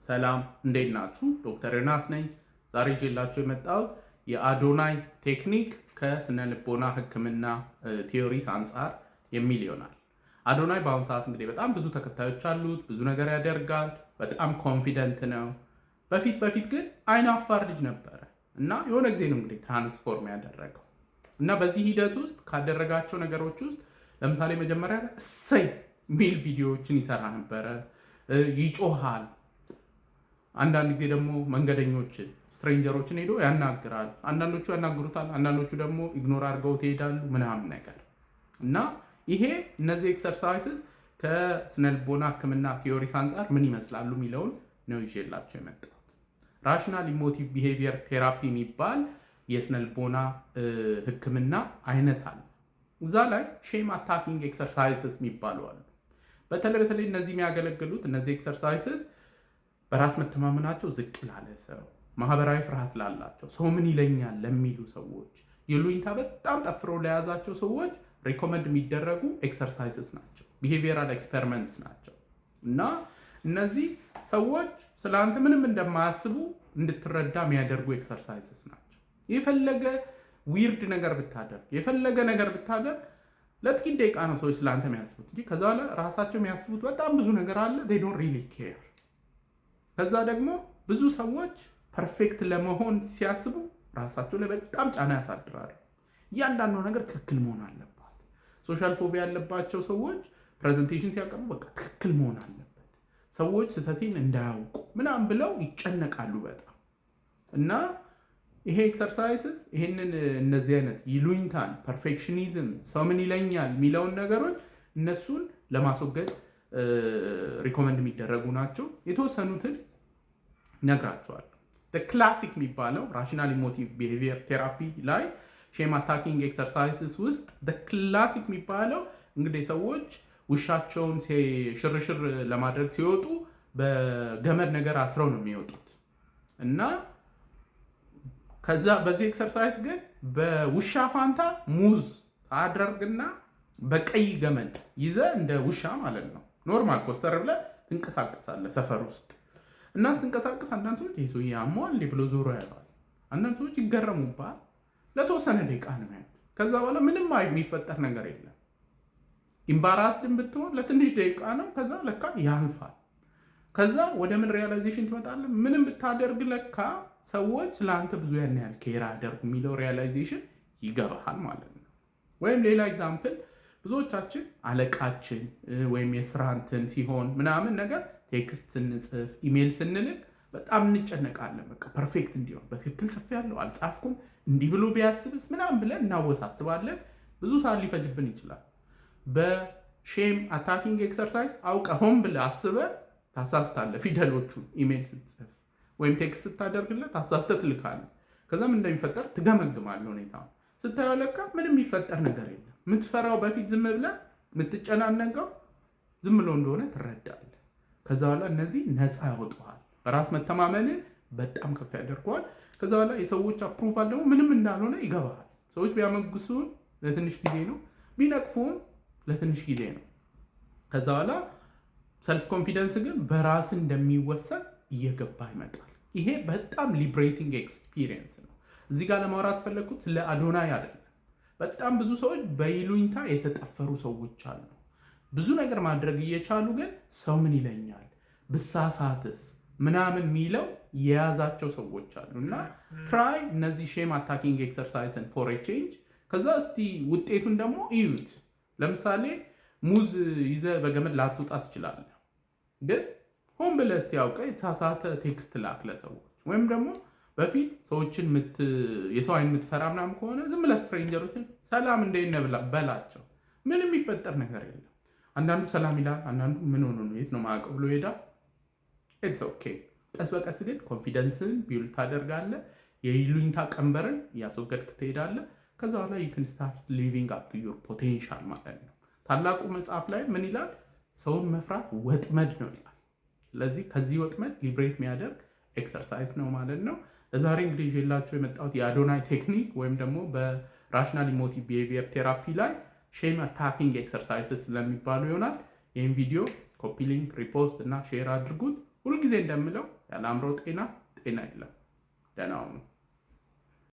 ሰላም እንዴት ናችሁ? ዶክተር ዮናስ ነኝ። ዛሬ ይዤላችሁ የመጣሁት የአዶናይ ቴክኒክ ከስነ ልቦና ሕክምና ቲዮሪስ አንጻር የሚል ይሆናል። አዶናይ በአሁኑ ሰዓት እንግዲህ በጣም ብዙ ተከታዮች አሉት፣ ብዙ ነገር ያደርጋል፣ በጣም ኮንፊደንት ነው። በፊት ግን አይን አፋር ልጅ ነበረ እና የሆነ ጊዜ ነው እንግዲህ ትራንስፎርም ያደረገው እና በዚህ ሂደት ውስጥ ካደረጋቸው ነገሮች ውስጥ ለምሳሌ መጀመሪያ እሰይ ሚል ቪዲዮዎችን ይሰራ ነበረ፣ ይጮሃል። አንዳንድ ጊዜ ደግሞ መንገደኞችን ስትሬንጀሮችን ሄዶ ያናግራል። አንዳንዶቹ ያናግሩታል፣ አንዳንዶቹ ደግሞ ኢግኖር አድርገው ትሄዳሉ ምናምን ነገር እና እነዚህ ኤክሰርሳይስስ ከስነልቦና ህክምና ቲዮሪስ አንጻር ምን ይመስላሉ የሚለውን ነው ይዤላቸው የመጣሁት። ራሽናል ኢሞቲቭ ቢሄቪየር ቴራፒ የሚባል የስነልቦና ህክምና አይነት አለ። እዛ ላይ ሼም አታኪንግ ኤክሰርሳይስስ የሚባሉ አሉ። በተለይ እነዚህ የሚያገለግሉት እነዚህ ኤክሰርሳይስስ በራስ መተማመናቸው ዝቅ ላለ ሰው፣ ማህበራዊ ፍርሃት ላላቸው፣ ሰው ምን ይለኛል ለሚሉ ሰዎች፣ የሉኝታ በጣም ጠፍረው ለያዛቸው ሰዎች ሪኮመንድ የሚደረጉ ኤክሰርሳይስስ ናቸው። ቢሄቪየራል ኤክስፐሪመንትስ ናቸው እና እነዚህ ሰዎች ስለ አንተ ምንም እንደማያስቡ እንድትረዳ የሚያደርጉ ኤክሰርሳይስስ ናቸው። የፈለገ ዊርድ ነገር ብታደርግ፣ የፈለገ ነገር ብታደርግ ለጥቂት ደቂቃ ነው ሰዎች ስለ አንተ የሚያስቡት እንጂ ከዛ በኋላ ራሳቸው የሚያስቡት በጣም ብዙ ነገር አለ። they don't really care። ከዛ ደግሞ ብዙ ሰዎች ፐርፌክት ለመሆን ሲያስቡ ራሳቸው ላይ በጣም ጫና ያሳድራሉ። እያንዳንዱ ነገር ትክክል መሆን አለባት። ሶሻል ፎቢያ ያለባቸው ሰዎች ፕሬዘንቴሽን ሲያቀርቡ በቃ ትክክል መሆን አለበት፣ ሰዎች ስህተቴን እንዳያውቁ ምናምን ብለው ይጨነቃሉ በጣም እና ይሄ ኤክሰርሳይስስ እነዚህ አይነት ይሉኝታን፣ ፐርፌክሽኒዝም፣ ሰው ምን ይለኛል የሚለውን ነገሮች እነሱን ለማስወገድ ሪኮመንድ የሚደረጉ ናቸው። የተወሰኑትን ነግራቸዋል። ክላሲክ የሚባለው ራሽናል ኢሞቲቭ ቢሄቪየር ቴራፒ ላይ ሼም አታኪንግ ኤክሰርሳይስስ ውስጥ ክላሲክ የሚባለው እንግዲህ ሰዎች ውሻቸውን ሽርሽር ለማድረግ ሲወጡ በገመድ ነገር አስረው ነው የሚወጡት እና ከዛ በዚህ ኤክሰርሳይዝ ግን በውሻ ፋንታ ሙዝ አድርግና በቀይ ገመድ ይዘ እንደ ውሻ ማለት ነው ኖርማል ኮስተር ብለህ ትንቀሳቀሳለህ ሰፈር ውስጥ እና ስትንቀሳቀስ አንዳንድ ሰዎች ይሄ ሰውዬ ያሟል ብሎ ዞሮ ያየዋል። አንዳንድ ሰዎች ይገረሙባል። ለተወሰነ ደቂቃ ነው ያለው። ከዛ በኋላ ምንም የሚፈጠር ነገር የለም። ኢምባራስድን ብትሆን ለትንሽ ደቂቃ ነው። ከዛ ለካ ያልፋል። ከዛ ወደ ምን ሪያላይዜሽን ትመጣለህ? ምንም ብታደርግ ለካ ሰዎች ስለአንተ ብዙ ያን ያህል ኬር አያደርጉ የሚለው ሪያላይዜሽን ይገባሃል ማለት ነው። ወይም ሌላ ኤግዛምፕል ብዙዎቻችን አለቃችን ወይም የስራ እንትን ሲሆን ምናምን ነገር ቴክስት ስንጽፍ ኢሜይል ስንልክ በጣም እንጨነቃለን። በቃ ፐርፌክት እንዲሆን በትክክል ጽፌያለሁ አልጻፍኩም እንዲህ ብሎ ቢያስብስ ምናምን ብለን እናወሳስባለን። ብዙ ሰዓት ሊፈጅብን ይችላል። በሼም አታኪንግ ኤክሰርሳይዝ አውቀህ ሆን ብለህ አስበህ ታሳስታለህ። ፊደሎቹን ኢሜይል ስትጽፍ ወይም ቴክስት ስታደርግለት ታሳስተህ ትልካለህ። ከዛም እንደሚፈጠር ትገመግማለህ። ሁኔታውን ስታየው ለካ ምንም የሚፈጠር ነገር የለም። የምትፈራው በፊት ዝም ብለህ የምትጨናነቀው ዝም ብሎ እንደሆነ ትረዳለህ። ከዛ በኋላ እነዚህ ነፃ ያወጡሃል። በራስ መተማመንን በጣም ከፍ ያደርገዋል። ከዛ በኋላ የሰዎች አፕሩቫል ደግሞ ምንም እንዳልሆነ ይገባሃል። ሰዎች ቢያመግሱን ለትንሽ ጊዜ ነው፣ ቢነቅፉም ለትንሽ ጊዜ ነው። ከዛ በኋላ ሰልፍ ኮንፊደንስ ግን በራስ እንደሚወሰን እየገባ ይመጣል። ይሄ በጣም ሊብሬቲንግ ኤክስፒሪየንስ ነው። እዚህ ጋር ለማውራት ፈለግኩት ስለ አዶናይ አይደለም። በጣም ብዙ ሰዎች በይሉኝታ የተጠፈሩ ሰዎች አሉ። ብዙ ነገር ማድረግ እየቻሉ ግን ሰው ምን ይለኛል ብሳሳትስ ምናምን የሚለው የያዛቸው ሰዎች አሉ እና ትራይ እነዚህ ሼም አታኪንግ ኤክሰርሳይዝን ፎር ቼንጅ። ከዛ እስቲ ውጤቱን ደግሞ እዩት። ለምሳሌ ሙዝ ይዘ በገመድ ላትወጣ ትችላለህ፣ ግን ሆን ብለህ እስቲ ያውቀህ የተሳሳተ ቴክስት ላክ ለሰዎች። ወይም ደግሞ በፊት ሰዎችን የሰው አይን የምትፈራ ምናምን ከሆነ ዝም ብለህ ስትሬንጀሮችን ሰላም እንዴት ነህ በላቸው። ምንም የሚፈጠር ነገር የለም። አንዳንዱ ሰላም ይላል፣ አንዳንዱ ምን ሆኖ ነው የት ነው ማያውቀው ብሎ ይሄዳል። ኢትስ ኦኬ። ቀስ በቀስ ግን ኮንፊደንስን ቢውልድ ታደርጋለህ። የይሉኝታ ቀንበርን እያስወገድክ ትሄዳለህ። ከዛ በኋላ you can start living up to your potential ማለት ነው። ታላቁ መጽሐፍ ላይ ምን ይላል? ሰውን መፍራት ወጥመድ ነው ይላል። ስለዚህ ከዚህ ወጥመድ ሊብሬት የሚያደርግ ኤክሰርሳይዝ ነው ማለት ነው። ለዛሬ እንግዲህ ይዤላችሁ የመጣሁት የአዶናይ ቴክኒክ ወይም ደግሞ በራሽናል ኢሞቲቭ ቢሄቪየር ቴራፒ ላይ ሼም አታኪንግ ኤክሰርሳይዝስ ስለሚባሉ ይሆናል። ይህን ቪዲዮ ኮፒ ሊንክ፣ ሪፖስት እና ሼር አድርጉት። ሁልጊዜ እንደምለው ያለ አእምሮ ጤና ጤና የለም። ደህና ሁኑ።